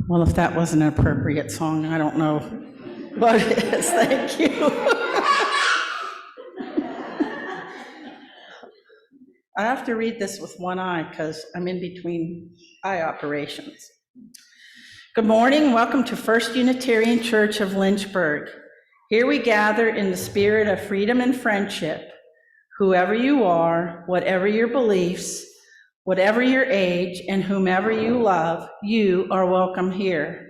Well, if that wasn't an appropriate song, I don't know what it is. Thank you. I have to read this with one eye because I'm in between eye operations. Good morning. Welcome to First Unitarian Church of Lynchburg. Here we gather in the spirit of freedom and friendship. Whoever you are, whatever your beliefs, whatever your age, and whomever you love, you are welcome here.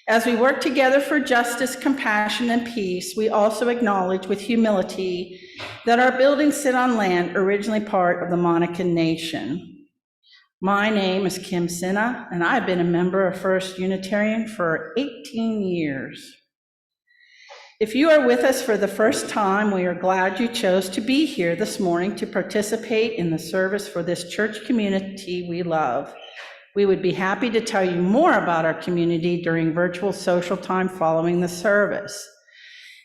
As we work together for justice, compassion, and peace, we also acknowledge with humility that our buildings sit on land originally part of the Monacan Nation. My name is Kim Sinha, and I've been a member of First Unitarian for 18 years. If you are with us for the first time, we are glad you chose to be here this morning to participate in the service for this church community we love. We would be happy to tell you more about our community during virtual social time following the service.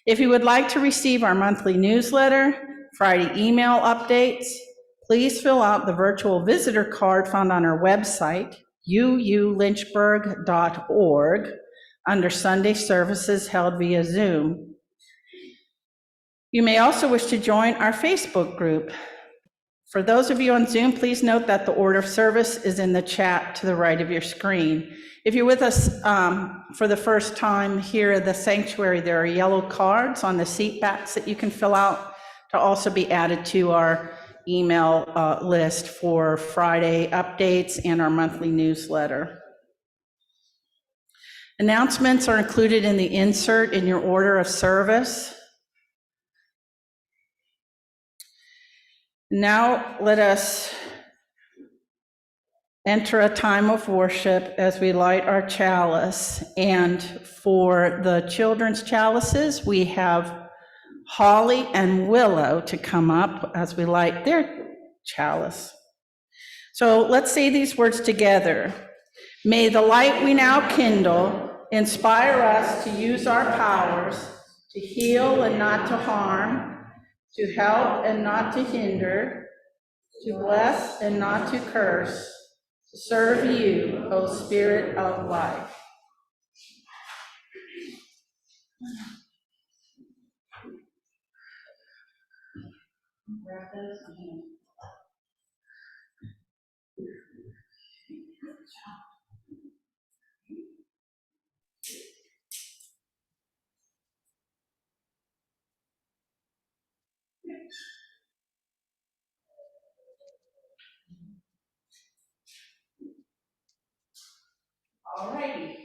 If you would like to receive our monthly newsletter, Friday email updates, please fill out the virtual visitor card found on our website, uulynchburg.org, under Sunday services held via Zoom. You may also wish to join our Facebook group. For those of you on Zoom, please note that the order of service is in the chat to the right of your screen. If you're with us for the first time here at the sanctuary, there are yellow cards on the seat backs that you can fill out to also be added to our email list for Friday updates and our monthly newsletter. Announcements are included in the insert in your order of service. Now let us enter a time of worship as we light our chalice. And for the children's chalices, we have Holly and Willow to come up as we light their chalice. So let's say these words together. May the light we now kindle inspire us to use our powers to heal and not to harm, to help and not to hinder, to bless and not to curse, to serve you, O Spirit of life. All righty.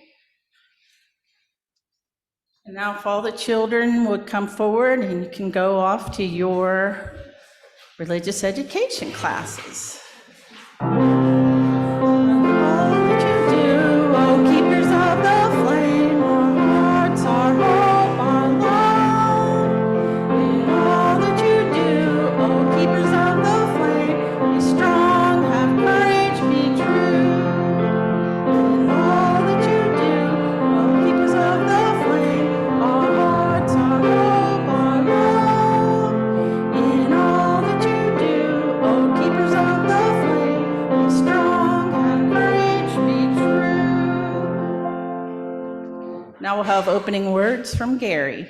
And now if all the children would come forward and you can go off to your religious education classes. Keepers of the flame, our hearts, our hope, our Now we'll have opening words from Gary.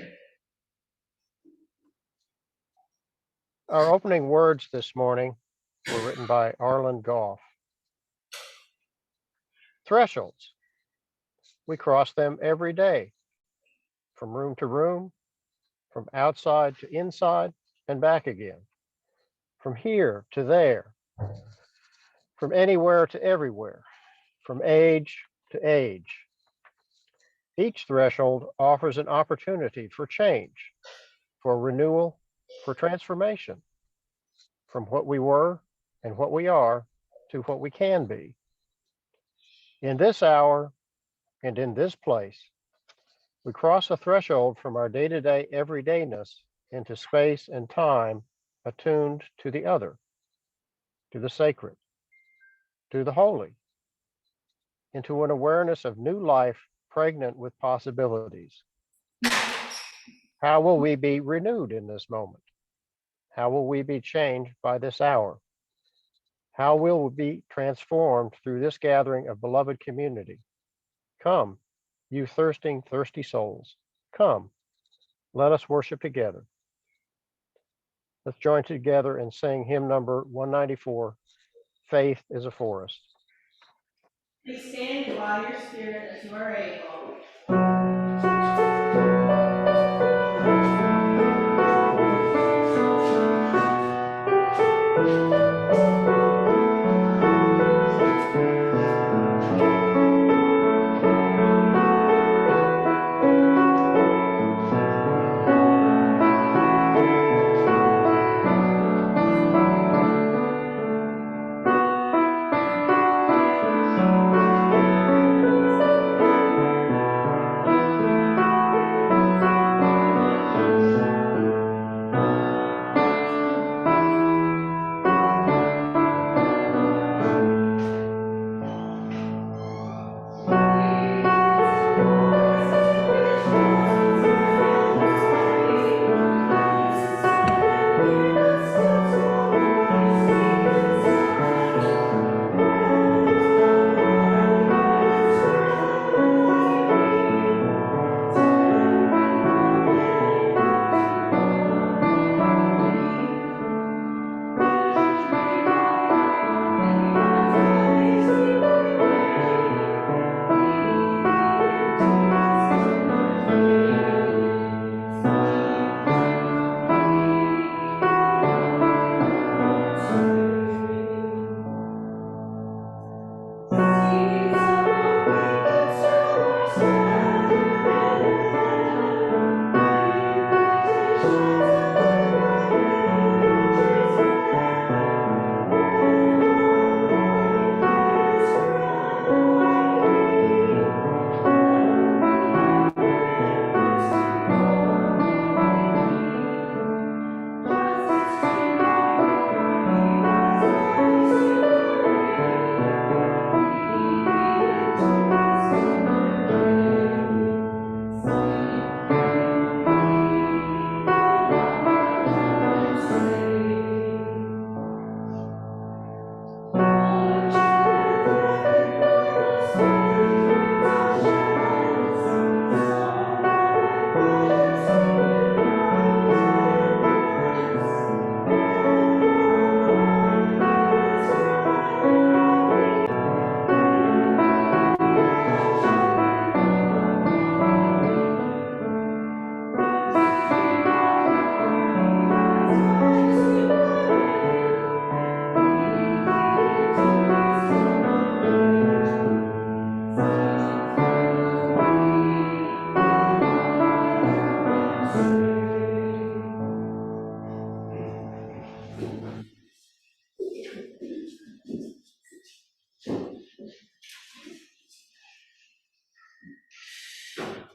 Our opening words this morning were written by Arlen Goff. Thresholds. We cross them every day, from room to room, from outside to inside and back again, from here to there, from anywhere to everywhere, from age to age. Each threshold offers an opportunity for change, for renewal, for transformation, from what we were and what we are to what we can be. In this hour and in this place, we cross a threshold from our day-to-day everydayness into space and time attuned to the other, to the sacred, to the holy, into an awareness of new life pregnant with possibilities. How will we be renewed in this moment? How will we be changed by this hour? How will we be transformed through this gathering of beloved community? Come, you thirsty souls. Come, let us worship together. Let's join together and sing hymn number 194, Faith is a Forest. Please stand and bow your spirit as you are able.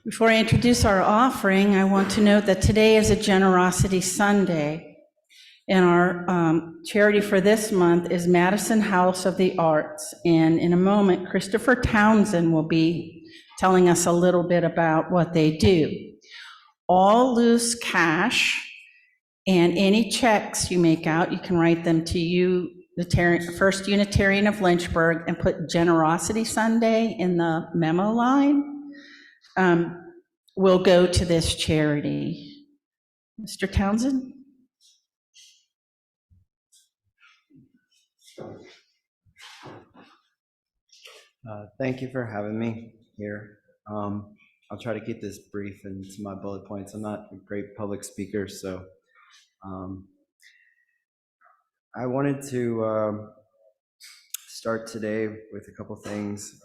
Before I introduce our offering, I want to note that today is a Generosity Sunday, and our charity for this month is Madison House of the Arts. And in a moment, Christopher Townsend will be telling us a little bit about what they do. All loose cash and any checks you make out, you can write them to you, the First Unitarian of Lynchburg, and put Generosity Sunday in the memo line. will go to this charity. Mr. Townsend? Thank you for having me here. I'll try to keep this brief and to my bullet points. I'm not a great public speaker, so I wanted to start today with a couple things.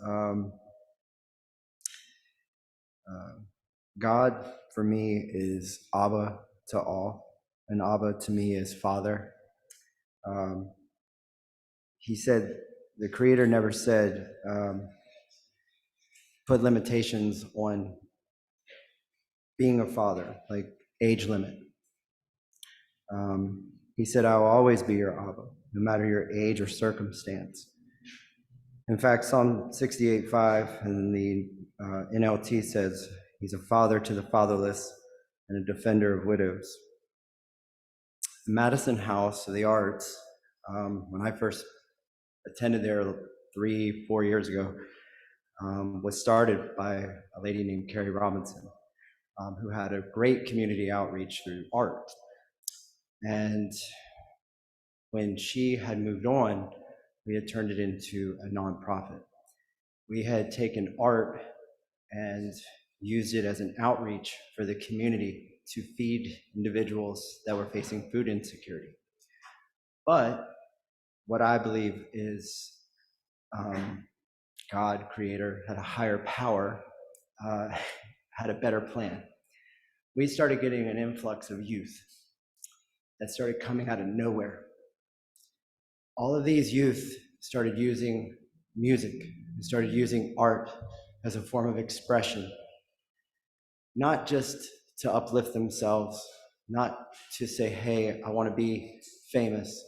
God, for me, is Abba to all, and Abba to me is Father. He said, the Creator never said, put limitations on being a father, like age limit. He said, I will always be your Abba, no matter your age or circumstance. In fact, Psalm 68:5 and the NLT says, he's a father to the fatherless and a defender of widows. The Madison House of the Arts, when I first attended there 3-4 years ago, was started by a lady named Carrie Robinson, who had a great community outreach through art. And when she had moved on, we had turned it into a nonprofit. We had taken art and used it as an outreach for the community to feed individuals that were facing food insecurity. But what I believe is God, Creator, had a higher power, had a better plan. We started getting an influx of youth that started coming out of nowhere. All of these youth started using music, started using art as a form of expression, not just to uplift themselves, not to say, hey, I want to be famous,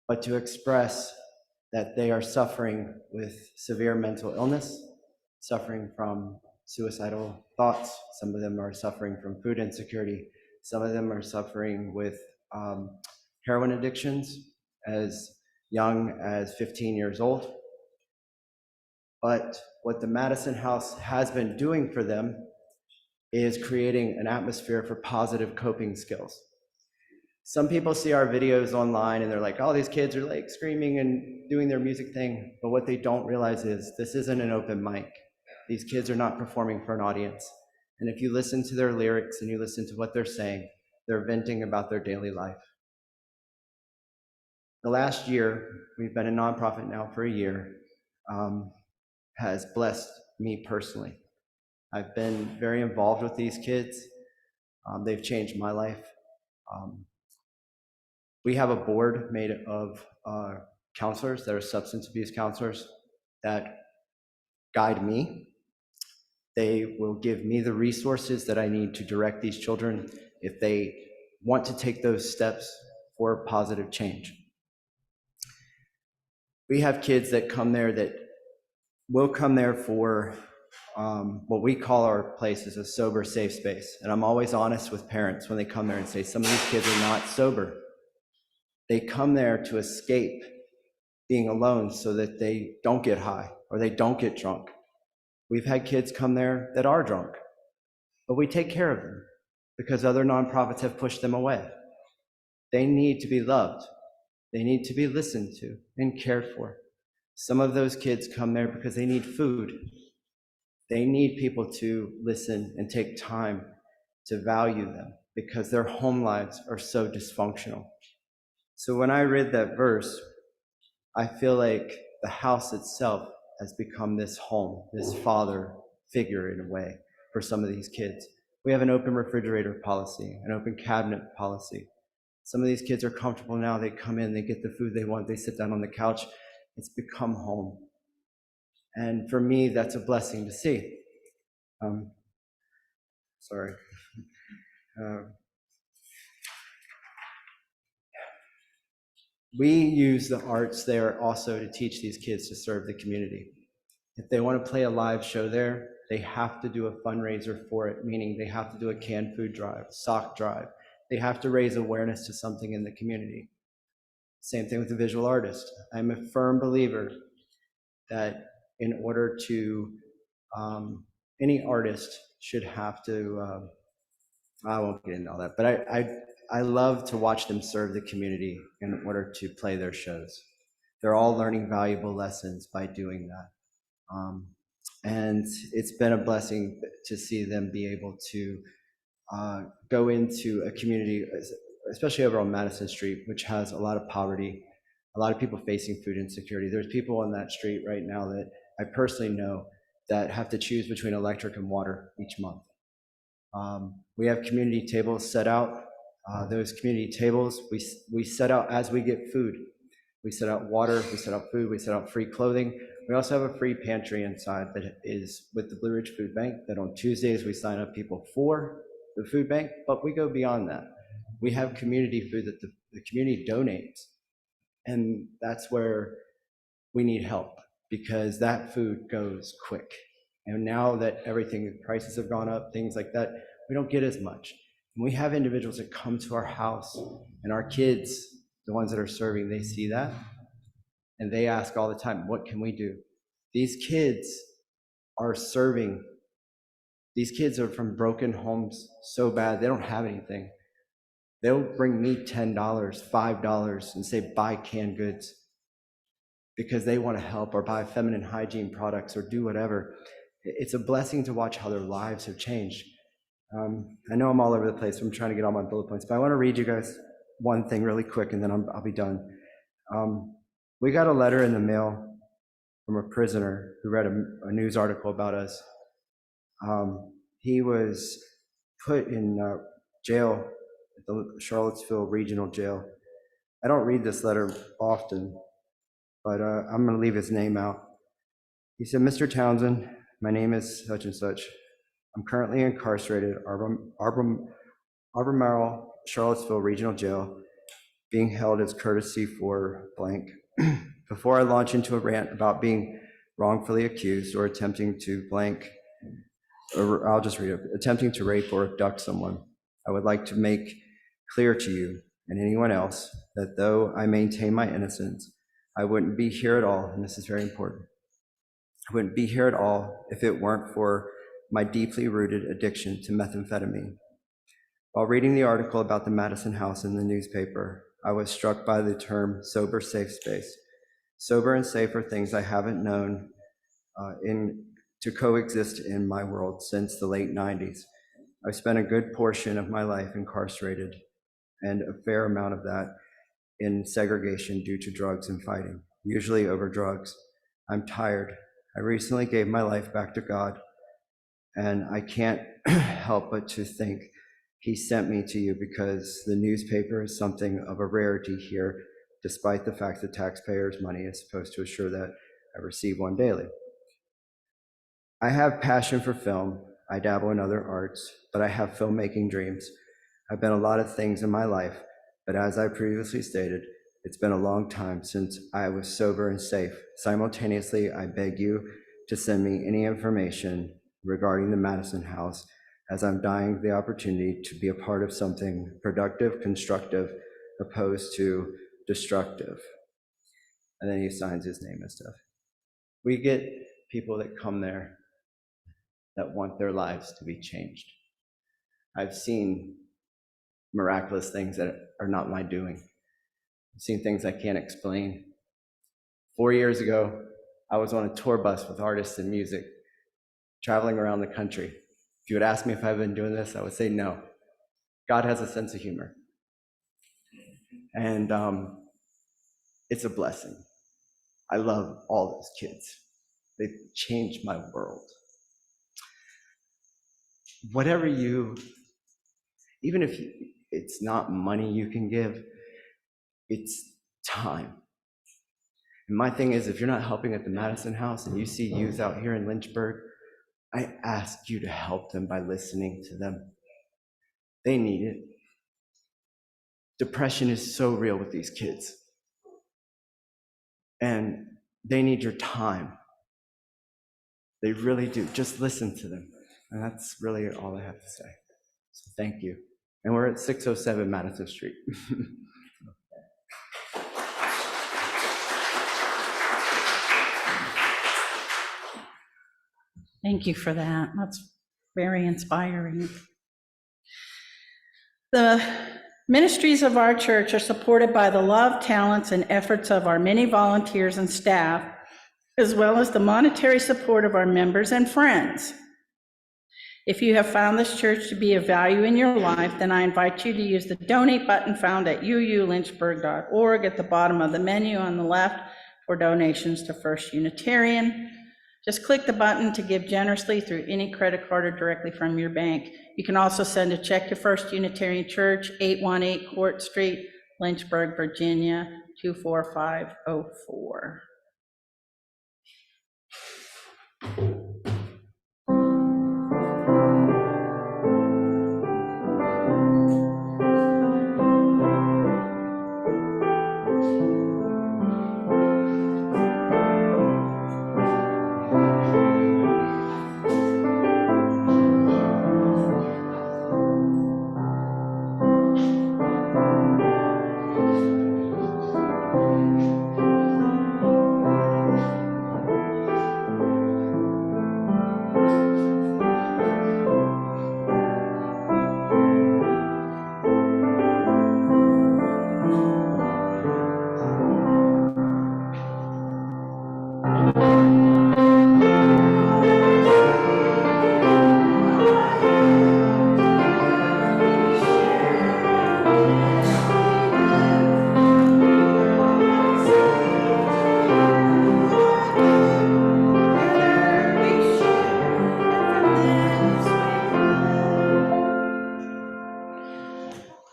but to express that they are suffering with severe mental illness, suffering from suicidal thoughts. Some of them are suffering from food insecurity. Some of them are suffering with heroin addictions as young as 15 years old. But what the Madison House has been doing for them is creating an atmosphere for positive coping skills. Some people see our videos online and they're like, oh, these kids are like screaming and doing their music thing. But what they don't realize is this isn't an open mic. These kids are not performing for an audience. And if you listen to their lyrics and you listen to what they're saying, they're venting about their daily life. The last year, we've been a nonprofit now for a year, has blessed me personally. I've been very involved with these kids. They've changed my life. We have a board made of counselors that are substance abuse counselors that guide me. They will give me the resources that I need to direct these children if they want to take those steps for positive change. We have kids that come there that will come there for what we call our place is a sober, safe space. And I'm always honest with parents when they come there and say, some of these kids are not sober. They come there to escape being alone so that they don't get high or they don't get drunk. We've had kids come there that are drunk, but we take care of them because other nonprofits have pushed them away. They need to be loved. They need to be listened to and cared for. Some of those kids come there because they need food. They need people to listen and take time to value them because their home lives are so dysfunctional. So when I read that verse, I feel like the house itself has become this home, this father figure in a way for some of these kids. We have an open refrigerator policy, an open cabinet policy. Some of these kids are comfortable now. They come in, they get the food they want, they sit down on the couch. It's become home. And for me, that's a blessing to see. We use the arts there also to teach these kids to serve the community. If they want to play a live show there, they have to do a fundraiser for it, meaning they have to do a canned food drive, sock drive. They have to raise awareness to something in the community. Same thing with the visual artist. I'm a firm believer that in order to, any artist should have to, I won't get into all that, but I love to watch them serve the community in order to play their shows. They're all learning valuable lessons by doing that. And it's been a blessing to see them be able to go into a community, especially over on Madison Street, which has a lot of poverty, a lot of people facing food insecurity. There's people on that street right now that I personally know that have to choose between electric and water each month. We have community tables set out. Those community tables, we set out as we get food. We set out water, we set out food, we set out free clothing. We also have a free pantry inside that is with the Blue Ridge Food Bank, that on Tuesdays we sign up people for the food bank, but we go beyond that. We have community food that the community donates, and that's where we need help, because that food goes quick. And now that everything, prices have gone up, things like that, we don't get as much. And we have individuals that come to our house, and our kids, the ones that are serving, they see that, and they ask all the time, what can we do? These kids are serving. These kids are from broken homes so bad, they don't have anything. They'll bring me $10, $5 and say, buy canned goods, because they want to help, or buy feminine hygiene products, or do whatever. It's a blessing to watch how their lives have changed. I know I'm all over the place, so I'm trying to get all my bullet points, but I want to read you guys one thing really quick, and then I'll be done. We got a letter in the mail from a prisoner who read a news article about us. He was put in jail at the Charlottesville Regional Jail. I don't read this letter often, but I'm going to leave his name out. He said, Mr. Townsend, my name is such and such. I'm currently incarcerated at Albemarle, Charlottesville Regional Jail, being held as courtesy for blank. Before I launch into a rant about being wrongfully accused or attempting to blank, or I'll just read it, attempting to rape or abduct someone, I would like to make clear to you and anyone else that though I maintain my innocence, I wouldn't be here at all, and this is very important. I wouldn't be here at all if it weren't for my deeply rooted addiction to methamphetamine. While reading the article about the Madison House in the newspaper, I was struck by the term sober safe space. Sober and safe are things I haven't known to coexist in my world since the late 90s. I've spent a good portion of my life incarcerated, and a fair amount of that in segregation due to drugs and fighting, usually over drugs. I'm tired. I recently gave my life back to God, and I can't help but to think He sent me to you, because the newspaper is something of a rarity here, despite the fact that taxpayers' money is supposed to assure that I receive one daily. I have passion for film. I dabble in other arts, but I have filmmaking dreams. I've been a lot of things in my life, but as I previously stated, it's been a long time since I was sober and safe. Simultaneously, I beg you to send me any information regarding the Madison House, as I'm dying the opportunity to be a part of something productive, constructive, opposed to destructive. And then he signs his name and stuff. We get people that come there that want their lives to be changed. I've seen miraculous things that are not my doing. I've seen things I can't explain. 4 years ago, I was on a tour bus with artists and music, traveling around the country. If you would ask me if I've been doing this, I would say no. God has a sense of humor. And it's a blessing. I love all those kids. They've changed my world. Whatever even if it's not money you can give, it's time. And my thing is, if you're not helping at the Madison House and you see youth out here in Lynchburg, I ask you to help them by listening to them. They need it. Depression is so real with these kids. And they need your time. They really do. Just listen to them. And that's really all I have to say. So thank you. And we're at 607 Madison Street. Thank you for that. That's Very inspiring. The ministries of our church are supported by the love, talents, and efforts of our many volunteers and staff, as well as the monetary support of our members and friends. If you have found this church to be of value in your life, then I invite you to use the donate button found at uulynchburg.org at the bottom of the menu on the left for donations to First Unitarian. Just click the button to give generously through any credit card or directly from your bank. You can also send a check to First Unitarian Church, 818 Court Street, Lynchburg, Virginia, 24504.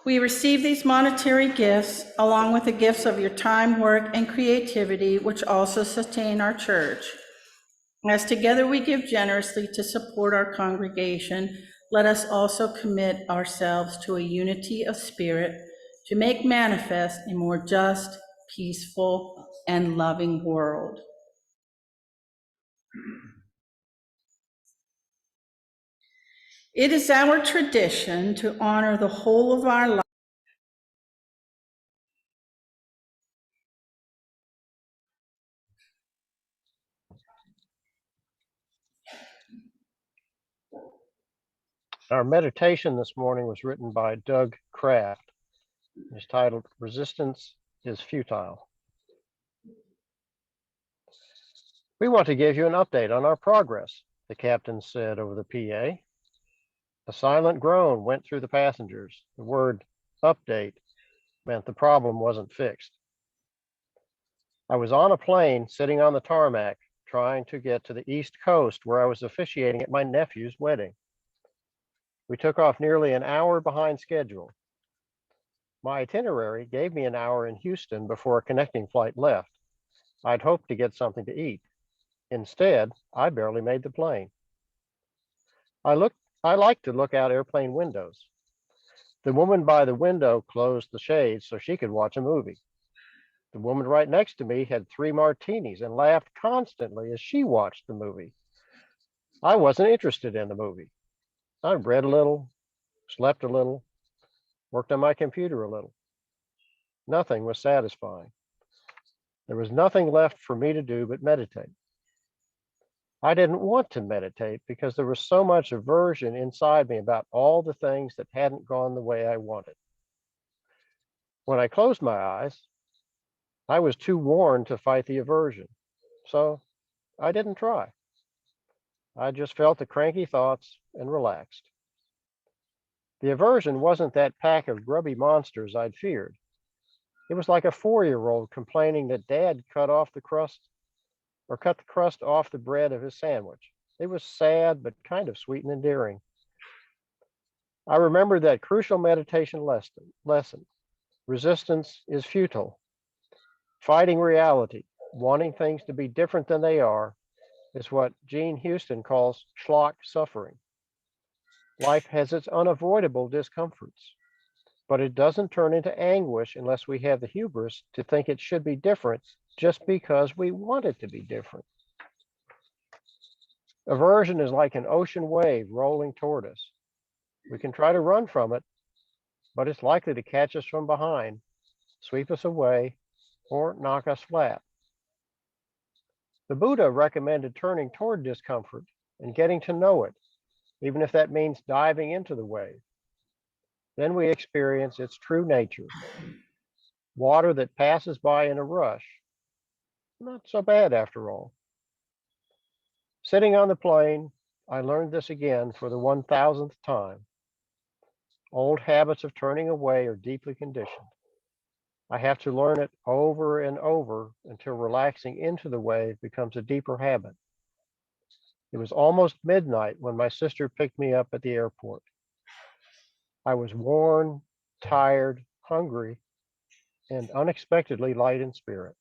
We receive these monetary gifts along with the gifts of your time, work, and creativity, which also sustain our church. As together we give generously to support our congregation, let us also commit ourselves to a unity of spirit to make manifest a more just, peaceful, and loving world. It is our tradition to honor the whole of our life. Our meditation this morning was written by Doug Kraft. It's titled, Resistance is Futile. We want to give you an update on our progress, the captain said over the PA. A silent groan went through the passengers. The word update meant the problem wasn't fixed. I was on a plane sitting on the tarmac trying to get to the East Coast where I was officiating at my nephew's wedding. We took off nearly an hour behind schedule. My itinerary gave me an hour in Houston before a connecting flight left. I'd hoped to get something to eat. Instead, I barely made the plane. I like to look out airplane windows. The woman by the window closed the shades so she could watch a movie. The woman right next to me had 3 martinis and laughed constantly as she watched the movie. I wasn't interested in the movie. I read a little, slept a little, worked on my computer a little. Nothing was satisfying. There was nothing left for me to do but meditate. I didn't want to meditate because there was so much aversion inside me about all the things that hadn't gone the way I wanted. When I closed my eyes, I was too worn to fight the aversion, so I didn't try. I just felt the cranky thoughts and relaxed. The aversion wasn't that pack of grubby monsters I'd feared. It was like a 4-year-old complaining that Dad cut the crust off the bread of his sandwich. It was sad, but kind of sweet and endearing. I remembered that crucial meditation lesson. Resistance is futile. Fighting reality, wanting things to be different than they are, is what Gene Houston calls schlock suffering. Life has its unavoidable discomforts, but it doesn't turn into anguish unless we have the hubris to think it should be different just because we want it to be different. Aversion is like an ocean wave rolling toward us. We can try to run from it, but it's likely to catch us from behind, sweep us away, or knock us flat. The Buddha recommended turning toward discomfort and getting to know it. even if that means diving into the wave. Then we experience its true nature. Water that passes by in a rush. Not so bad after all. Sitting on the plane, I learned this again for the 1000th time. Old habits of turning away are deeply conditioned. I have to learn it over and over until relaxing into the wave becomes a deeper habit. It was almost midnight when my sister picked me up at the airport. I was worn, tired, hungry, and unexpectedly light in spirit.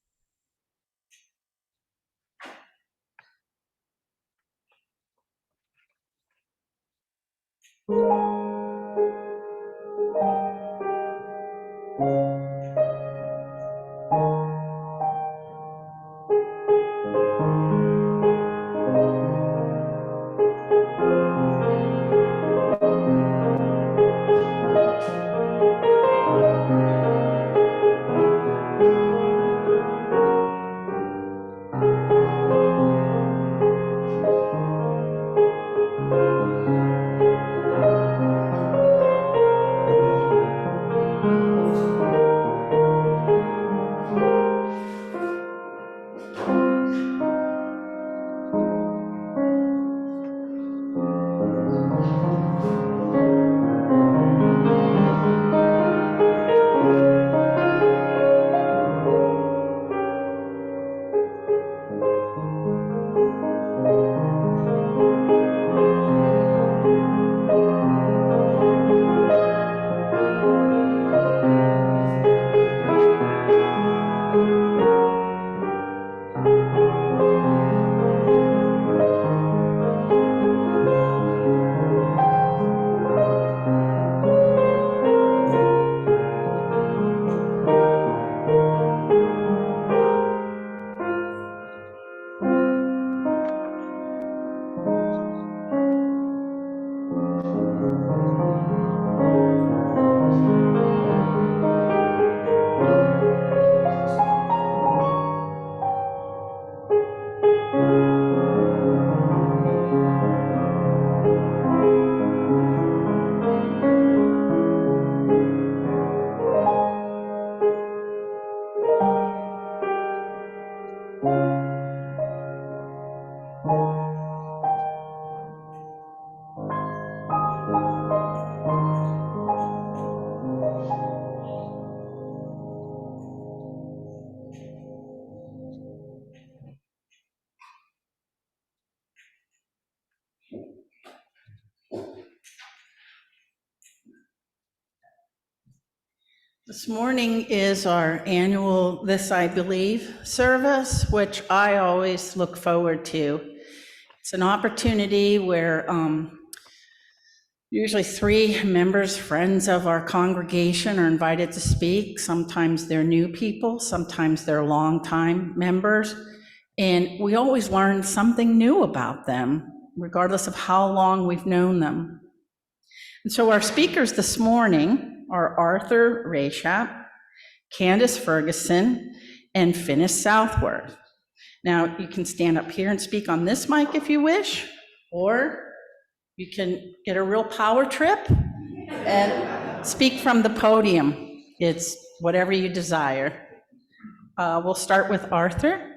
This morning is our annual This I Believe service, which I always look forward to. It's an opportunity where usually 3 members, friends of our congregation, are invited to speak. Sometimes they're new people, sometimes they're longtime members, and we always learn something new about them, regardless of how long we've known them. And so our speakers this morning are Arthur Rashap, Candice Ferguson, and Finis Southworth. Now, you can stand up here and speak on this mic if you wish, or you can get a real power trip and speak from the podium. It's whatever you desire. We'll start with Arthur.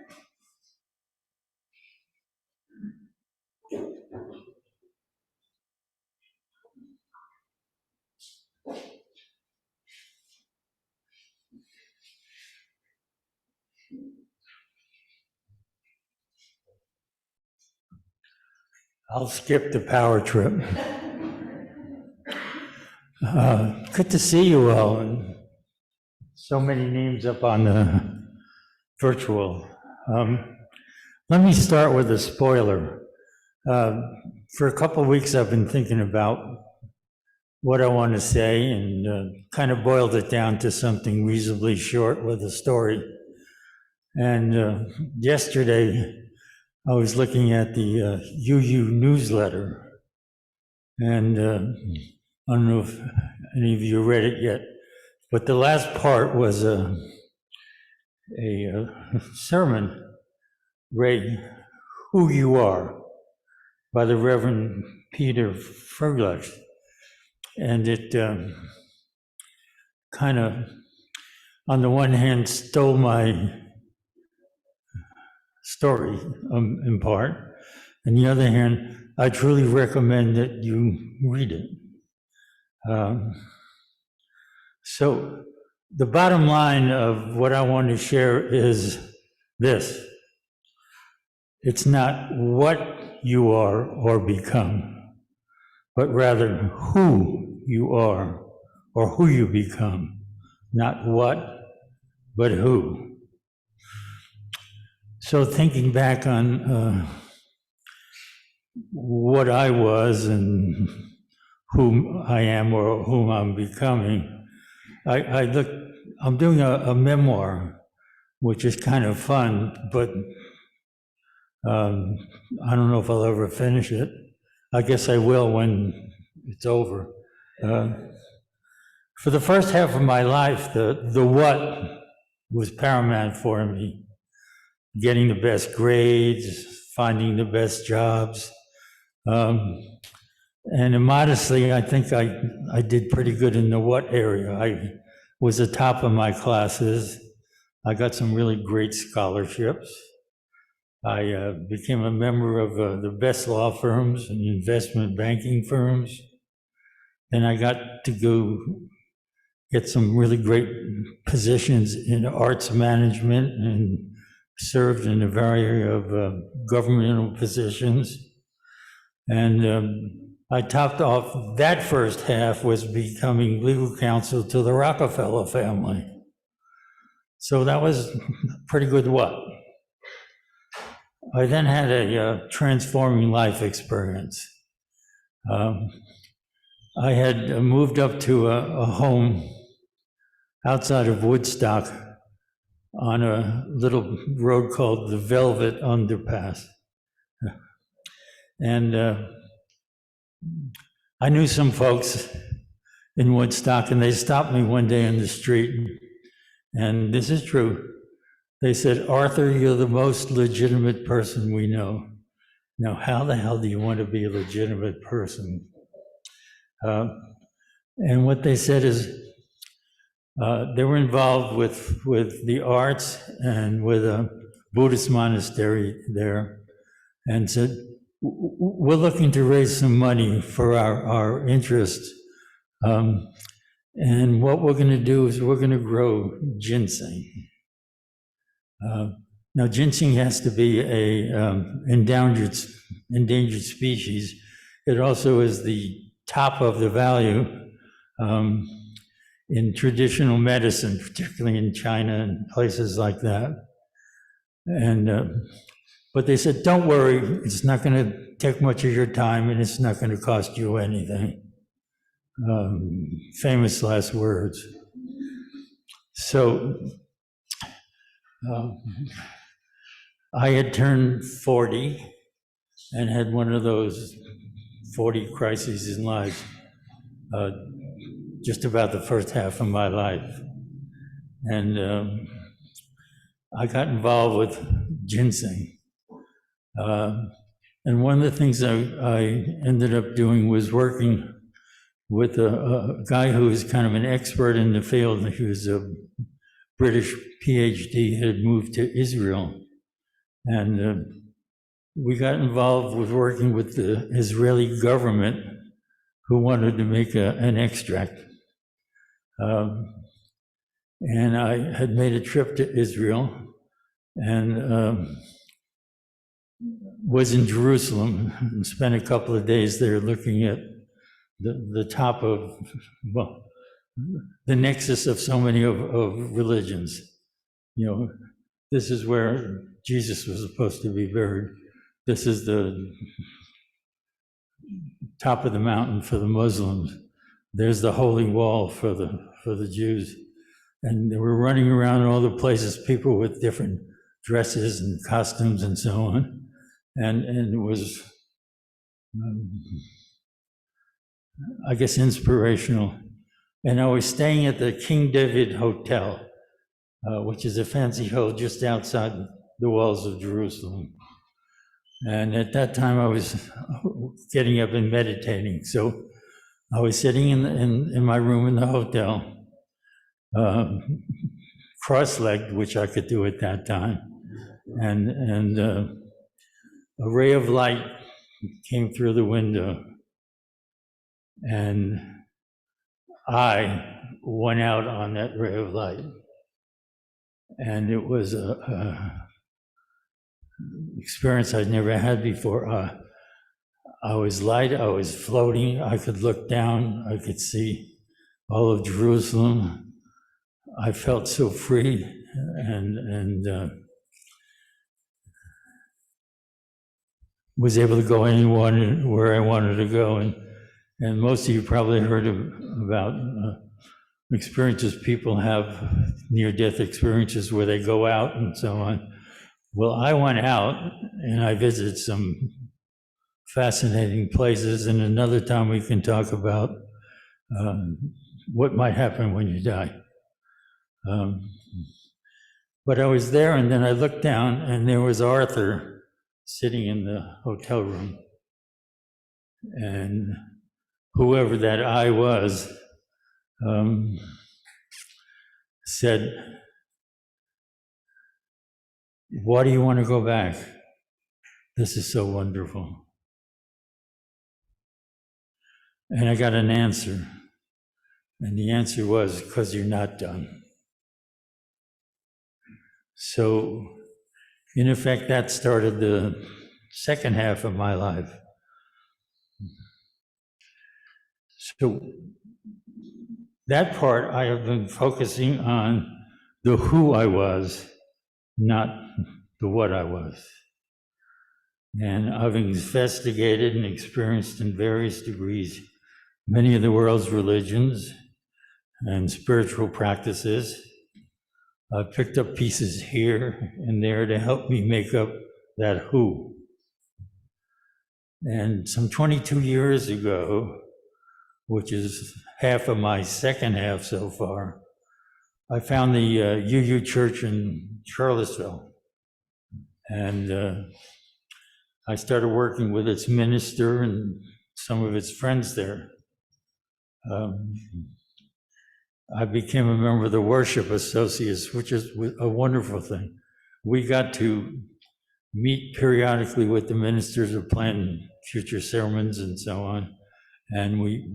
I'll skip the power trip. Good to see you all, and so many names up on the virtual. Let me start with a spoiler. For a couple of weeks, I've been thinking about what I want to say and kind of boiled it down to something reasonably short with a story. And yesterday, I was looking at the UU newsletter, and I don't know if any of you read it yet, but the last part was a sermon, Ray, Who You Are, by the Reverend Peter Ferguson, and it kind of, on the one hand, stole my story in part. On the other hand, I truly recommend that you read it. So the bottom line of what I want to share is this. It's not what you are or become, but rather who you are or who you become. Not what, but who. So thinking back on what I was and whom I am or whom I'm becoming, I'm doing a memoir, which is kind of fun, but I don't know if I'll ever finish it. I guess I will when it's over. For the first half of my life, the what was paramount for me. Getting the best grades, finding the best jobs. And immodestly, I think I did pretty good in the what area. I was the top of my classes. I got some really great scholarships. I became a member of the best law firms and investment banking firms. And I got to go get some really great positions in arts management and served in a variety of governmental positions. And I topped off that first half was becoming legal counsel to the Rockefeller family. So that was pretty good what. I then had a transforming life experience. I had moved up to a home outside of Woodstock on a little road called the Velvet Underpass. And I knew some folks in Woodstock, and they stopped me one day on the street, and this is true. They said, "Arthur, you're the most legitimate person we know." Now, how the hell do you want to be a legitimate person? And what they said is they were involved with the arts and with a Buddhist monastery there, and said, "We're looking to raise some money for our interest. And what we're going to do is we're going to grow ginseng." Now, ginseng has to be a endangered species. It also is the top of the value in traditional medicine, particularly in China and places like that. And but they said, "Don't worry, it's not going to take much of your time, and it's not going to cost you anything." Famous last words. So I had turned 40 and had one of those 40 crises in life, just about the first half of my life. And I got involved with ginseng. And one of the things I ended up doing was working with a guy who was kind of an expert in the field. He was a British PhD, had moved to Israel. And we got involved with working with the Israeli government who wanted to make an extract. And I had made a trip to Israel and was in Jerusalem and spent a couple of days there looking at the top of, well, the nexus of so many of religions. You know, this is where Jesus was supposed to be buried. This is the top of the mountain for the Muslims. There's the holy wall for the Jews. And they were running around in all the places, people with different dresses and costumes and so on. And it was, I guess, inspirational. And I was staying at the King David Hotel, which is a fancy hotel just outside the walls of Jerusalem. And at that time, I was getting up and meditating. So I was sitting in my room in the hotel, cross-legged, which I could do at that time. And a ray of light came through the window. And I went out on that ray of light. And it was a experience I'd never had before. I was light, I was floating, I could look down, I could see all of Jerusalem. I felt so free and was able to go where I wanted to go. And most of you probably heard about experiences people have, near-death experiences where they go out and so on. Well, I went out and I visited some fascinating places, and another time we can talk about what might happen when you die. But I was there, and then I looked down, and there was Arthur sitting in the hotel room. And whoever that I was said, "Why do you want to go back? This is so wonderful." And I got an answer. And the answer was, "Because you're not done." So, in effect, that started the second half of my life. So, that part I have been focusing on the who I was, not the what I was. And I've investigated and experienced in various degrees many of the world's religions and spiritual practices. I've picked up pieces here and there to help me make up that who. And some 22 years ago, which is half of my second half so far, I found the UU Church in Charlottesville. And I started working with its minister and some of its friends there. I became a member of the Worship Associates, which is a wonderful thing. We got to meet periodically with the ministers to plan future sermons and so on. And we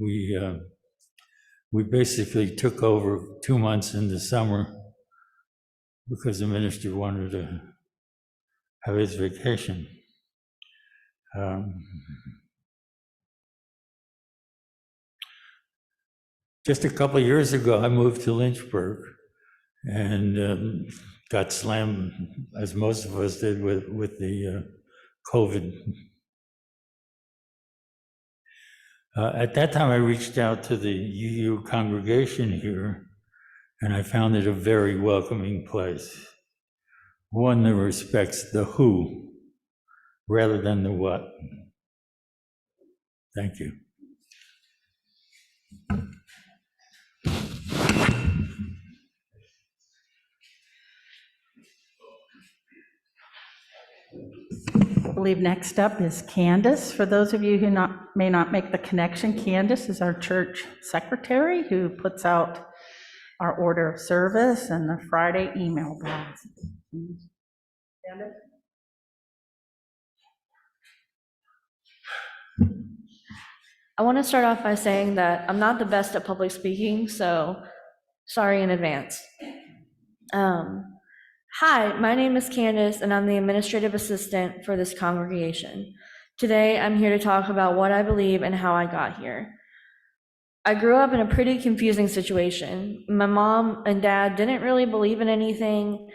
basically took over 2 months in the summer because the minister wanted to have his vacation. Just a couple of years ago, I moved to Lynchburg and got slammed, as most of us did, with the COVID. At that time, I reached out to the UU congregation here, and I found it a very welcoming place. One that respects the who rather than the what. Thank you. I believe next up is Candice. For those of you who may not make the connection, Candice is our church secretary who puts out our order of service and the Friday email blast. Candice? I want to start off by saying that I'm not the best at public speaking, so sorry in advance. Hi, my name is Candice, and I'm the administrative assistant for this congregation. Today, I'm here to talk about what I believe and how I got here. I grew up in a pretty confusing situation. My mom and dad didn't really believe in anything.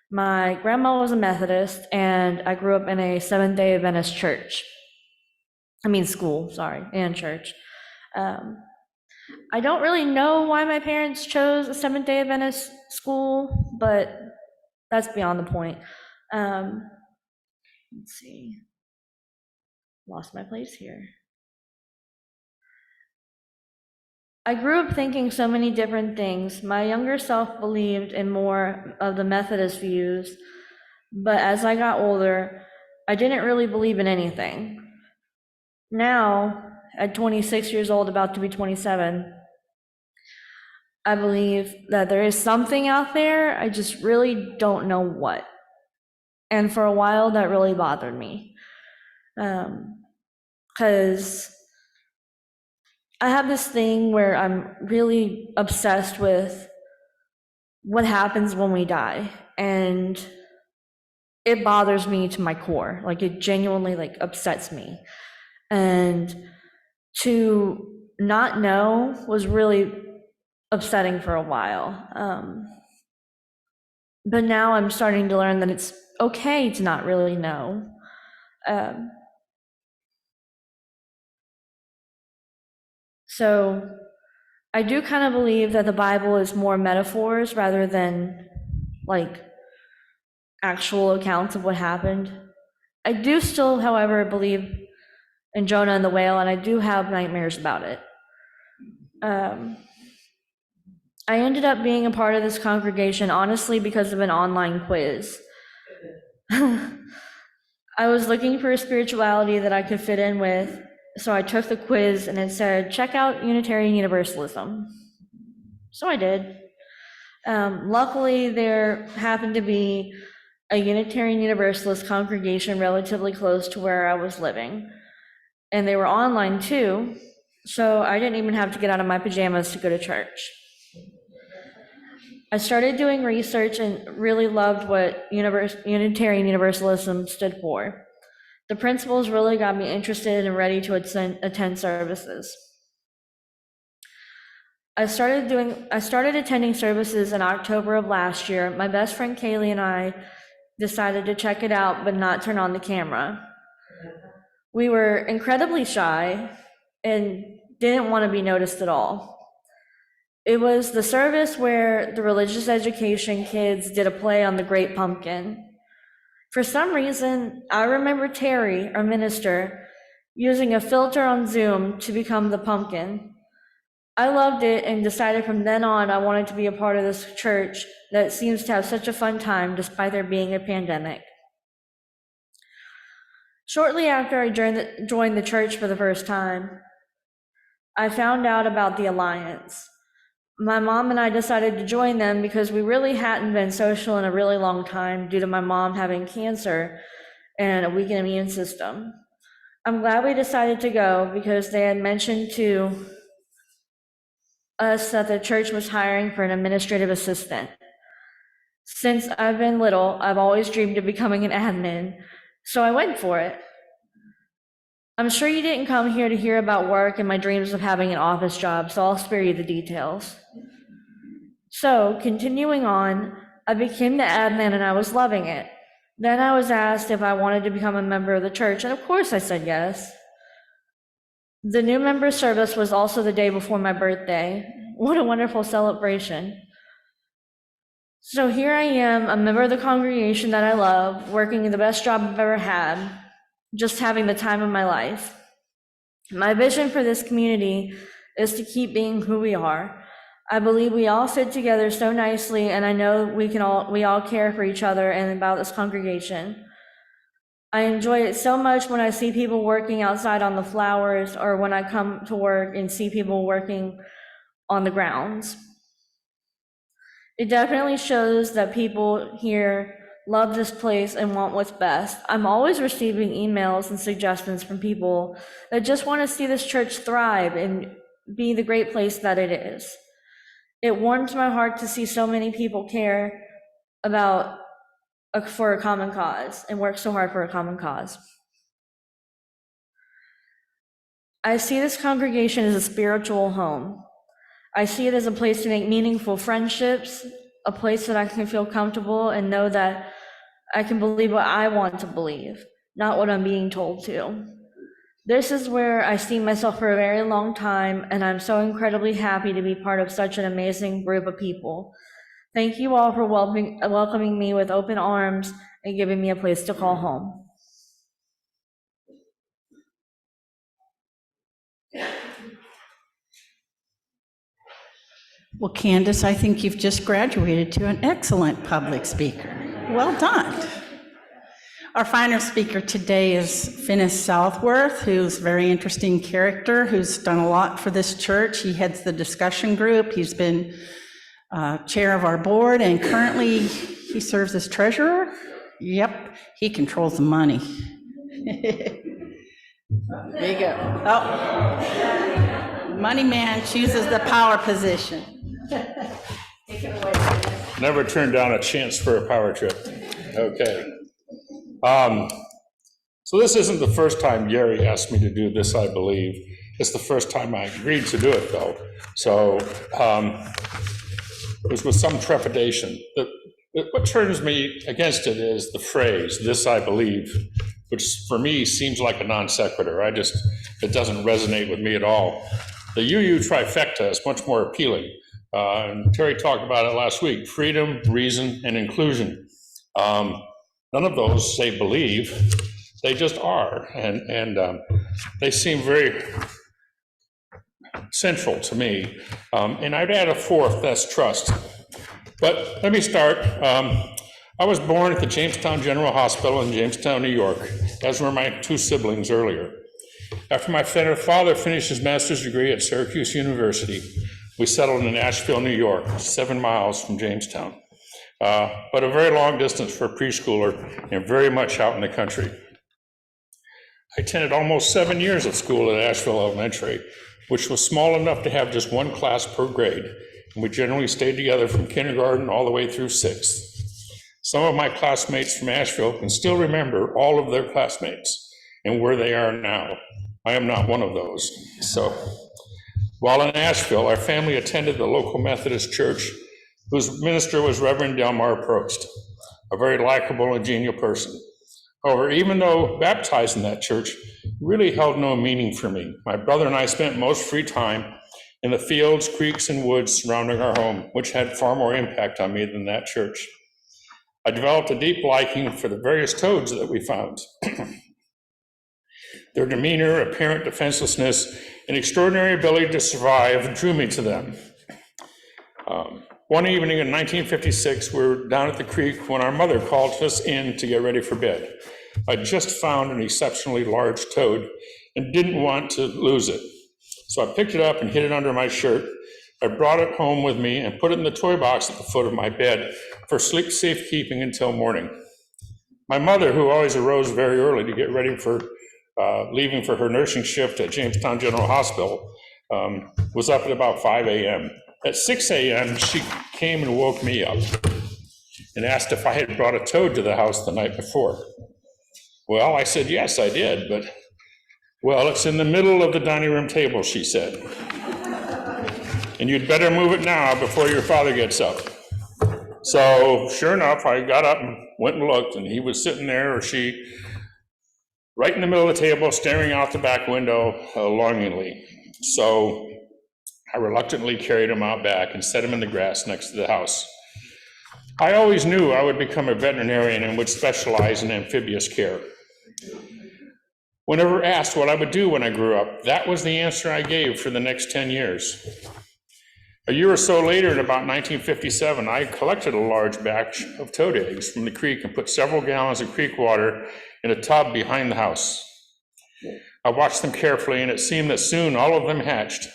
My grandma was a Methodist, and I grew up in a Seventh-day Adventist church. School, and church. I don't really know why my parents chose a Seventh-day Adventist school, but that's beyond the point. Let's see. Lost my place here. I grew up thinking so many different things. My younger self believed in more of the Methodist views, but as I got older, I didn't really believe in anything. Now, at 26 years old, about to be 27, I believe that there is something out there. I just really don't know what. And for a while, that really bothered me. Because I have this thing where I'm really obsessed with what happens when we die. And it bothers me to my core. Like, it genuinely, like, upsets me. And to not know was really upsetting for a while. But now I'm starting to learn that it's okay to not really know. So I do kind of believe that the Bible is more metaphors rather than like actual accounts of what happened. I do still, however, believe in Jonah and the whale, and I do have nightmares about it. I ended up being a part of this congregation, honestly, because of an online quiz. I was looking for a spirituality that I could fit in with, so I took the quiz and it said, check out Unitarian Universalism. So I did. Luckily, there happened to be a Unitarian Universalist congregation relatively close to where I was living. And they were online too, so I didn't even have to get out of my pajamas to go to church. I started doing research and really loved what Unitarian Universalism stood for. The principles really got me interested and ready to attend services. I started attending services in October of last year. My best friend Kaylee and I decided to check it out, but not turn on the camera. We were incredibly shy and didn't want to be noticed at all. It was the service where the religious education kids did a play on the Great Pumpkin. For some reason, I remember Terry, our minister, using a filter on Zoom to become the pumpkin. I loved it and decided from then on I wanted to be a part of this church that seems to have such a fun time despite there being a pandemic. Shortly after I joined the church for the first time, I found out about the Alliance. My mom and I decided to join them because we really hadn't been social in a really long time due to my mom having cancer and a weakened immune system. I'm glad we decided to go because they had mentioned to us that the church was hiring for an administrative assistant. Since I've been little, I've always dreamed of becoming an admin, so I went for it. I'm sure you didn't come here to hear about work and my dreams of having an office job, so I'll spare you the details. So, continuing on, I became the admin and I was loving it. Then I was asked if I wanted to become a member of the church, and of course I said yes. The new member service was also the day before my birthday. What a wonderful celebration. So here I am, a member of the congregation that I love, working the best job I've ever had, just having the time of my life. My vision for this community is to keep being who we are. I believe we all fit together so nicely, and I know we all care for each other and about this congregation. I enjoy it so much when I see people working outside on the flowers or when I come to work and see people working on the grounds. It definitely shows that people here love this place and want what's best. I'm always receiving emails and suggestions from people that just want to see this church thrive and be the great place that it is. It warms my heart to see so many people care for a common cause and work so hard for a common cause. I see this congregation as a spiritual home. I see it as a place to make meaningful friendships, a place that I can feel comfortable and know that I can believe what I want to believe, not what I'm being told to. This is where I see myself for a very long time, and I'm so incredibly happy to be part of such an amazing group of people. Thank you all for welcoming me with open arms and giving me a place to call home. Well, Candice, I think you've just graduated to an excellent public speaker. Well done. Our final speaker today is Finis Southworth, who's a very interesting character, who's done a lot for this church. He heads the discussion group. He's been chair of our board, and currently he serves as treasurer. Yep, he controls the money. There you go. Oh, money man chooses the power position. Take it away. Never turned down a chance for a power trip. Okay. So this isn't the first time Gary asked me to do this, I believe. It's the first time I agreed to do it, though. So it was with some trepidation. What turns me against it is the phrase, "this I believe," which for me seems like a non sequitur. It doesn't resonate with me at all. The UU trifecta is much more appealing. And Terry talked about it last week: freedom, reason, and inclusion. None of those say believe, they just are. And they seem very central to me. And I'd add a fourth, that's trust. But let me start. I was born at the Jamestown General Hospital in Jamestown, New York, as were my two siblings earlier. After my father finished his master's degree at Syracuse University, we settled in Asheville, New York, 7 miles from Jamestown, but a very long distance for a preschooler and very much out in the country. I attended almost 7 years of school at Asheville Elementary, which was small enough to have just one class per grade, and we generally stayed together from kindergarten all the way through 6th. Some of my classmates from Asheville can still remember all of their classmates and where they are now. I am not one of those. So, while in Asheville, our family attended the local Methodist church, whose minister was Reverend Delmar Prost, a very likable and genial person. However, even though baptized in that church, it really held no meaning for me. My brother and I spent most free time in the fields, creeks, and woods surrounding our home, which had far more impact on me than that church. I developed a deep liking for the various toads that we found. Their demeanor, apparent defenselessness, and extraordinary ability to survive drew me to them. One evening in 1956, we were down at the creek when our mother called us in to get ready for bed. I just found an exceptionally large toad and didn't want to lose it. So I picked it up and hid it under my shirt. I brought it home with me and put it in the toy box at the foot of my bed for safekeeping until morning. My mother, who always arose very early to get ready for leaving for her nursing shift at Jamestown General Hospital, was up at about 5 a.m. At 6 a.m., she came and woke me up and asked if I had brought a toad to the house the night before. Well, I said, yes, I did, but, well, it's in the middle of the dining room table, she said. And you'd better move it now before your father gets up. So, sure enough, I got up and went and looked, and he was sitting there, or she, right in the middle of the table, staring out the back window longingly. So I reluctantly carried him out back and set him in the grass next to the house. I always knew I would become a veterinarian and would specialize in amphibious care. Whenever asked what I would do when I grew up, that was the answer I gave for the next 10 years. A year or so later, in about 1957, I collected a large batch of toad eggs from the creek and put several gallons of creek water in a tub behind the house. I watched them carefully, and it seemed that soon all of them hatched.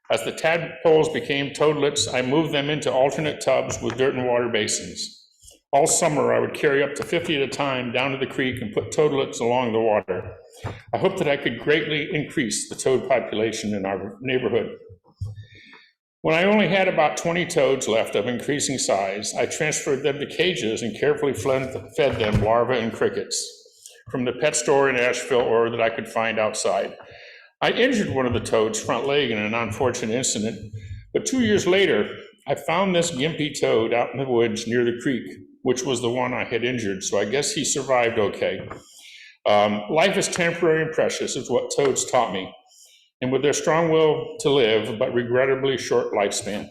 As the tadpoles became toadlets, I moved them into alternate tubs with dirt and water basins. All summer, I would carry up to 50 at a time down to the creek and put toadlets along the water. I hoped that I could greatly increase the toad population in our neighborhood. When I only had about 20 toads left of increasing size, I transferred them to cages and carefully fed them larvae and crickets from the pet store in Asheville or that I could find outside. I injured one of the toad's front leg in an unfortunate incident, but 2 years later, I found this gimpy toad out in the woods near the creek, which was the one I had injured, so I guess he survived okay. Life is temporary and precious, is what toads taught me, and with their strong will to live, but regrettably short lifespan.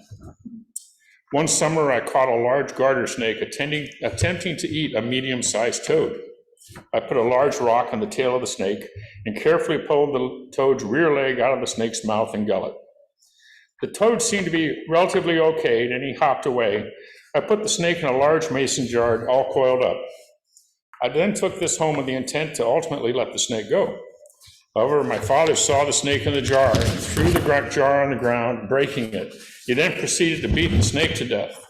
One summer, I caught a large garter snake attempting to eat a medium-sized toad. I put a large rock on the tail of the snake and carefully pulled the toad's rear leg out of the snake's mouth and gullet. The toad seemed to be relatively okay, and he hopped away. I put the snake in a large mason jar, all coiled up. I then took this home with the intent to ultimately let the snake go. However, my father saw the snake in the jar and threw the jar on the ground, breaking it. He then proceeded to beat the snake to death.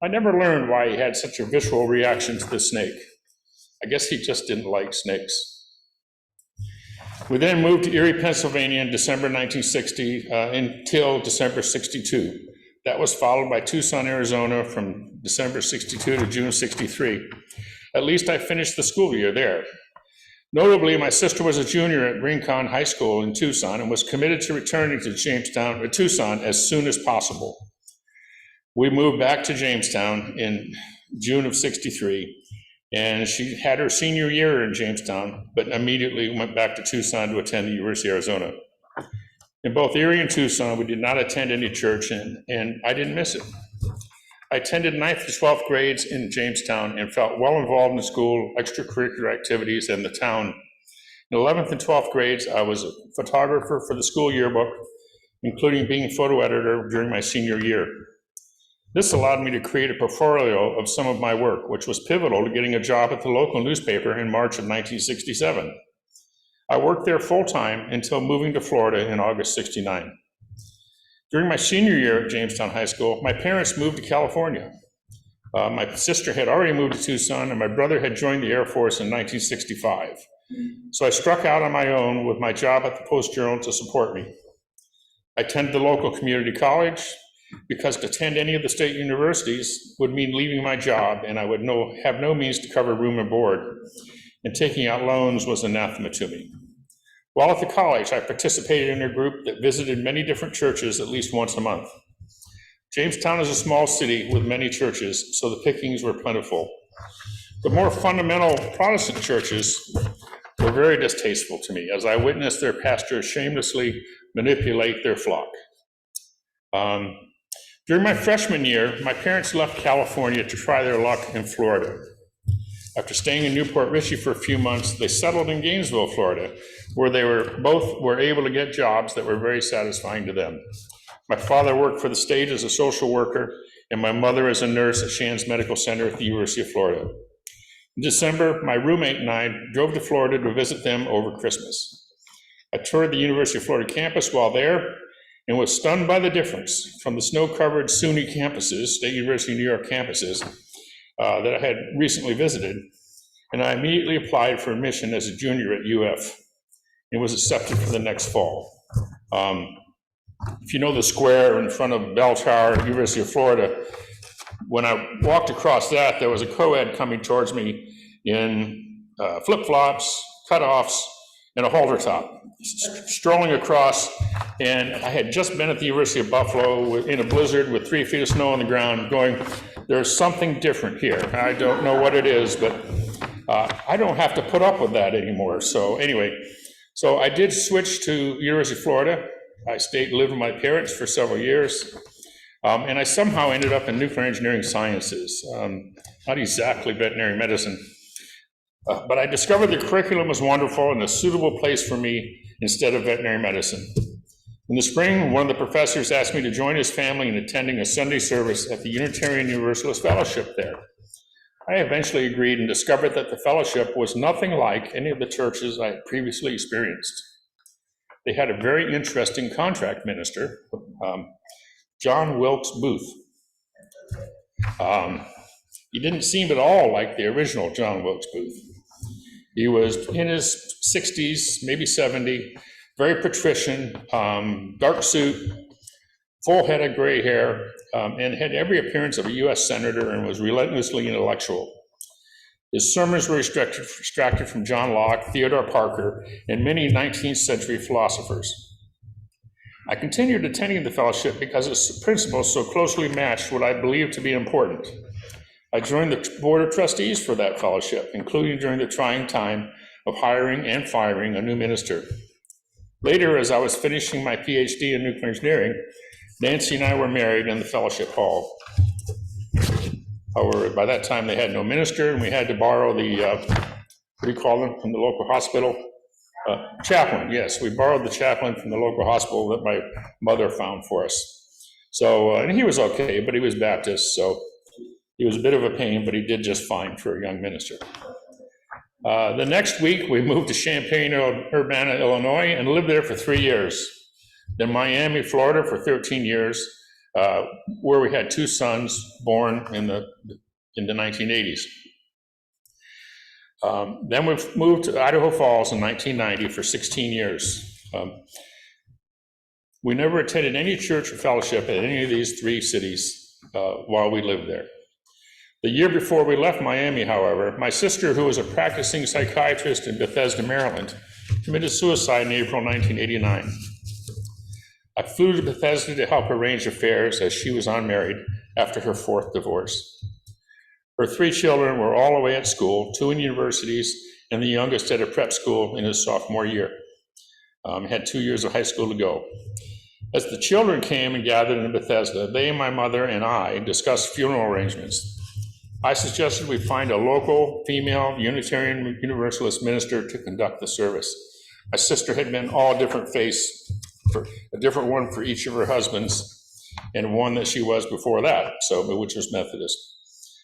I never learned why he had such a visceral reaction to the snake. I guess he just didn't like snakes. We then moved to Erie, Pennsylvania in December 1960 until December 62. That was followed by Tucson, Arizona from December 62 to June 63. At least I finished the school year there. Notably, my sister was a junior at Rincon High School in Tucson and was committed to returning to Tucson as soon as possible. We moved back to Jamestown in June of 63, and she had her senior year in Jamestown, but immediately went back to Tucson to attend the University of Arizona. In both Erie and Tucson, we did not attend any church, and I didn't miss it. I attended 9th to 12th grades in Jamestown and felt well involved in the school, extracurricular activities, and the town. In 11th and 12th grades, I was a photographer for the school yearbook, including being photo editor during my senior year. This allowed me to create a portfolio of some of my work, which was pivotal to getting a job at the local newspaper in March of 1967. I worked there full-time until moving to Florida in August 69. During my senior year at Jamestown High School, my parents moved to California. My sister had already moved to Tucson, and my brother had joined the Air Force in 1965. So I struck out on my own with my job at the Post-Journal to support me. I attended the local community college because to attend any of the state universities would mean leaving my job, and I would have no means to cover room and board, and taking out loans was anathema to me. While at the college, I participated in a group that visited many different churches at least once a month. Jamestown is a small city with many churches, so the pickings were plentiful. The more fundamental Protestant churches were very distasteful to me, as I witnessed their pastors shamelessly manipulate their flock. During my freshman year, my parents left California to try their luck in Florida. After staying in Newport Richey for a few months, they settled in Gainesville, Florida, where they were able to get jobs that were very satisfying to them. My father worked for the state as a social worker, and my mother as a nurse at Shands Medical Center at the University of Florida. In December, my roommate and I drove to Florida to visit them over Christmas. I toured the University of Florida campus while there and was stunned by the difference from the snow-covered SUNY campuses, State University of New York campuses, that I had recently visited, and I immediately applied for admission as a junior at UF and was accepted for the next fall. If you know the square in front of Bell Tower at University of Florida, when I walked across that, there was a co-ed coming towards me in flip-flops, cutoffs, and a halter top, strolling across, and I had just been at the University of Buffalo in a blizzard with 3 feet of snow on the ground going, there's something different here. I don't know what it is, but I don't have to put up with that anymore. So anyway, so I did switch to University of Florida. I lived with my parents for several years, and I somehow ended up in nuclear engineering sciences, not exactly veterinary medicine. But I discovered the curriculum was wonderful and a suitable place for me instead of veterinary medicine. In the spring, one of the professors asked me to join his family in attending a Sunday service at the Unitarian Universalist Fellowship there. I eventually agreed and discovered that the fellowship was nothing like any of the churches I had previously experienced. They had a very interesting contract minister, John Wilkes Booth. He didn't seem at all like the original John Wilkes Booth. He was in his 60s, maybe 70, very patrician, dark suit, full head of gray hair, and had every appearance of a US senator and was relentlessly intellectual. His sermons were extracted from John Locke, Theodore Parker, and many 19th century philosophers. I continued attending the fellowship because its principles so closely matched what I believed to be important. I joined the board of trustees for that fellowship, including during the trying time of hiring and firing a new minister. Later, as I was finishing my PhD in nuclear engineering, Nancy and I were married in the fellowship hall. However, by that time they had no minister, and we had to borrow the, what do you call them, from the local hospital? Chaplain, yes, we borrowed the chaplain from the local hospital that my mother found for us. So, and he was okay, but he was Baptist, so he was a bit of a pain, but he did just fine for a young minister. The next week, we moved to Champaign-Urbana, Illinois, and lived there for 3 years. Then Miami, Florida for 13 years, where we had 2 sons born in the 1980s. Then we moved to Idaho Falls in 1990 for 16 years. We never attended any church or fellowship at any of these 3 cities while we lived there. The year before we left Miami, however, my sister, who was a practicing psychiatrist in Bethesda, Maryland, committed suicide in April 1989. I flew to Bethesda to help arrange affairs as she was unmarried after her 4th divorce. Her 3 children were all away at school, 2 in universities, and the youngest at a prep school in his sophomore year. Had 2 years of high school to go. As the children came and gathered in Bethesda, they, my mother, and I discussed funeral arrangements. I suggested we find a local female Unitarian Universalist minister to conduct the service. My sister had been all different faiths, a different one for each of her husbands, and one that she was before that, which was Methodist.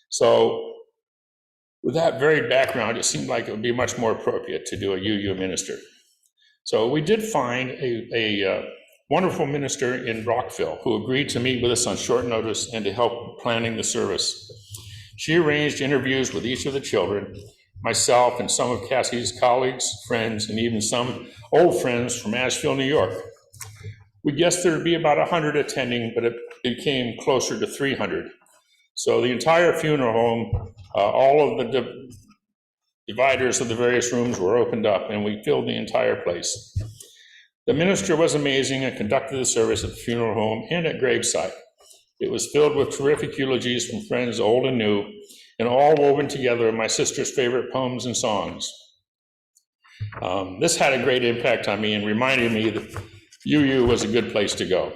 So with that varied background, it seemed like it would be much more appropriate to do a UU minister. So we did find a wonderful minister in Rockville who agreed to meet with us on short notice and to help planning the service. She arranged interviews with each of the children, myself and some of Cassie's colleagues, friends, and even some old friends from Asheville, New York. We guessed there would be about 100 attending, but it became closer to 300. So the entire funeral home, all of the dividers of the various rooms were opened up, and we filled the entire place. The minister was amazing and conducted the service at the funeral home and at graveside. It was filled with terrific eulogies from friends old and new, and all woven together in my sister's favorite poems and songs. This had a great impact on me and reminded me that UU was a good place to go.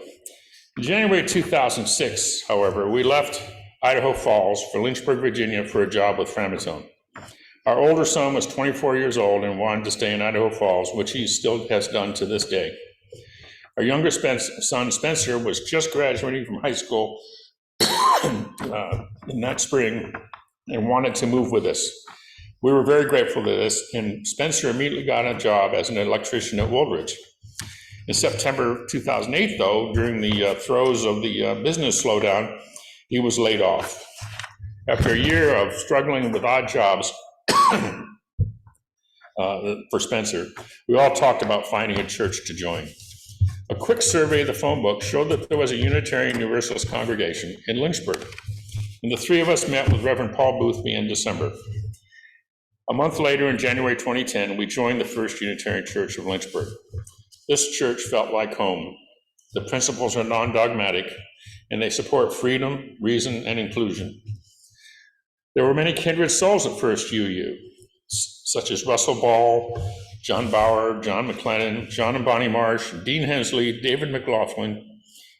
In January 2006, however, we left Idaho Falls for Lynchburg, Virginia for a job with Framatome. Our older son was 24 years old and wanted to stay in Idaho Falls, which he still has done to this day. Our younger son, Spencer, was just graduating from high school in that spring and wanted to move with us. We were very grateful to this, and Spencer immediately got a job as an electrician at Woolridge. In September 2008, though, during the throes of the business slowdown, he was laid off. After a year of struggling with odd jobs for Spencer, we all talked about finding a church to join. A quick survey of the phone book showed that there was a Unitarian Universalist congregation in Lynchburg, and the 3 of us met with Reverend Paul Boothby in December. A month later, in January 2010, we joined the First Unitarian Church of Lynchburg. This church felt like home. The principles are non-dogmatic, and they support freedom, reason, and inclusion. There were many kindred souls at First UU, such as Russell Ball, John Bauer, John McLennan, John and Bonnie Marsh, Dean Hensley, David McLaughlin,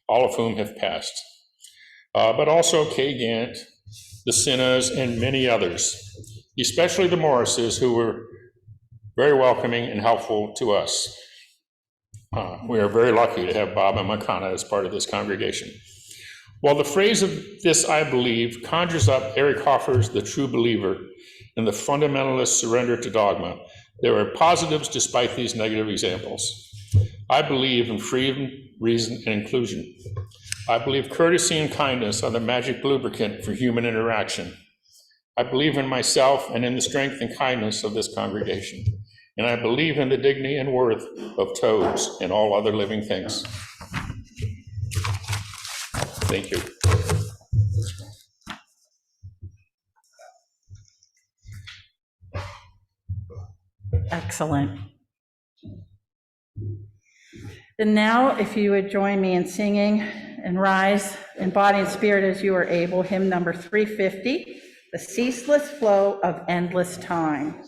all of whom have passed. But also Kay Gant, the Sinnas, and many others, especially the Morrises, who were very welcoming and helpful to us. We are very lucky to have Bob and Makana as part of this congregation. While the phrase of this, I believe, conjures up Eric Hoffer's The True Believer and the fundamentalist surrender to dogma, there are positives despite these negative examples. I believe in freedom, reason, and inclusion. I believe courtesy and kindness are the magic lubricant for human interaction. I believe in myself and in the strength and kindness of this congregation. And I believe in the dignity and worth of toads and all other living things. Thank you. Excellent. And now, if you would join me in singing and rise in body and spirit as you are able, hymn number 350, The Ceaseless Flow of Endless Time.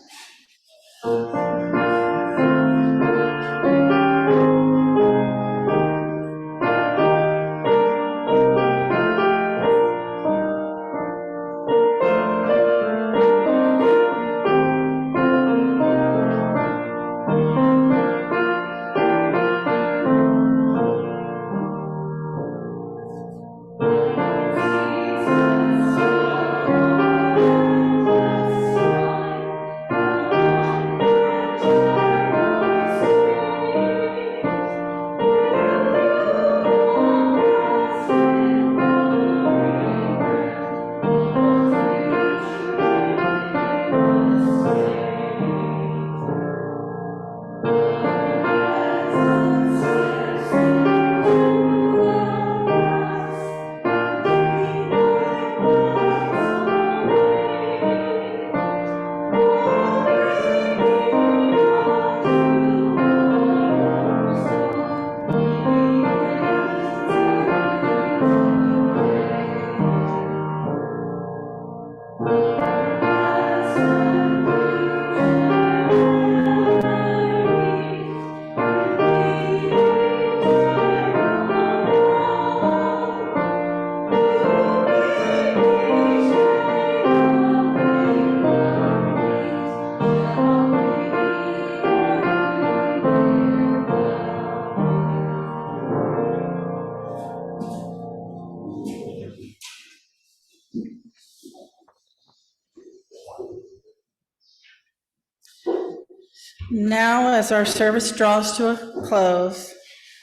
Now, as our service draws to a close,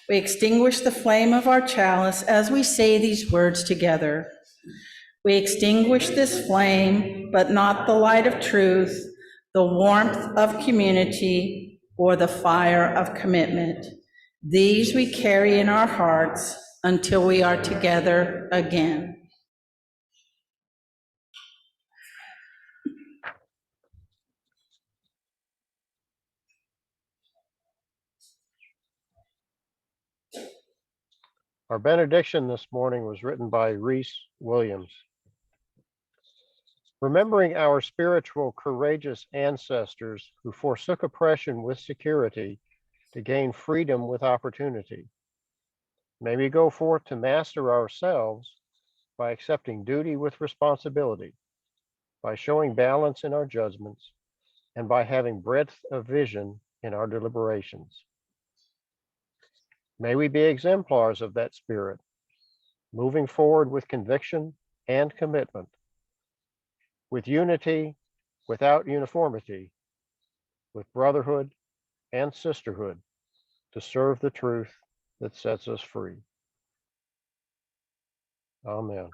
we extinguish the flame of our chalice as we say these words together. We extinguish this flame, but not the light of truth, the warmth of community, or the fire of commitment. These we carry in our hearts until we are together again. Our benediction this morning was written by Reese Williams. Remembering our spiritual, courageous ancestors who forsook oppression with security to gain freedom with opportunity. May we go forth to master ourselves by accepting duty with responsibility, by showing balance in our judgments, and by having breadth of vision in our deliberations. May we be exemplars of that spirit, moving forward with conviction and commitment, with unity without uniformity, with brotherhood and sisterhood, to serve the truth that sets us free. Amen.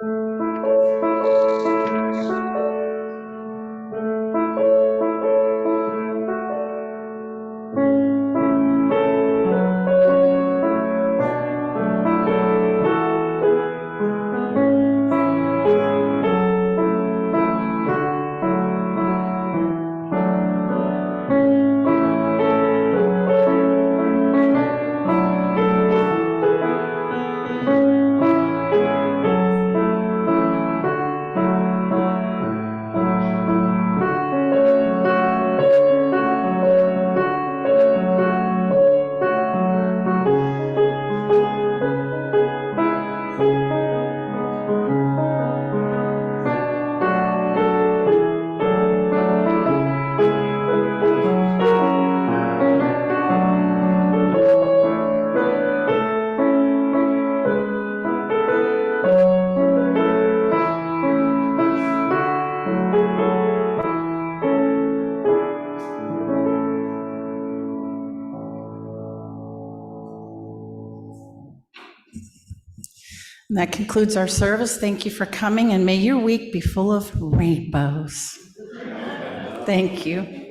And that concludes our service. Thank you for coming, and may your week be full of rainbows. Thank you.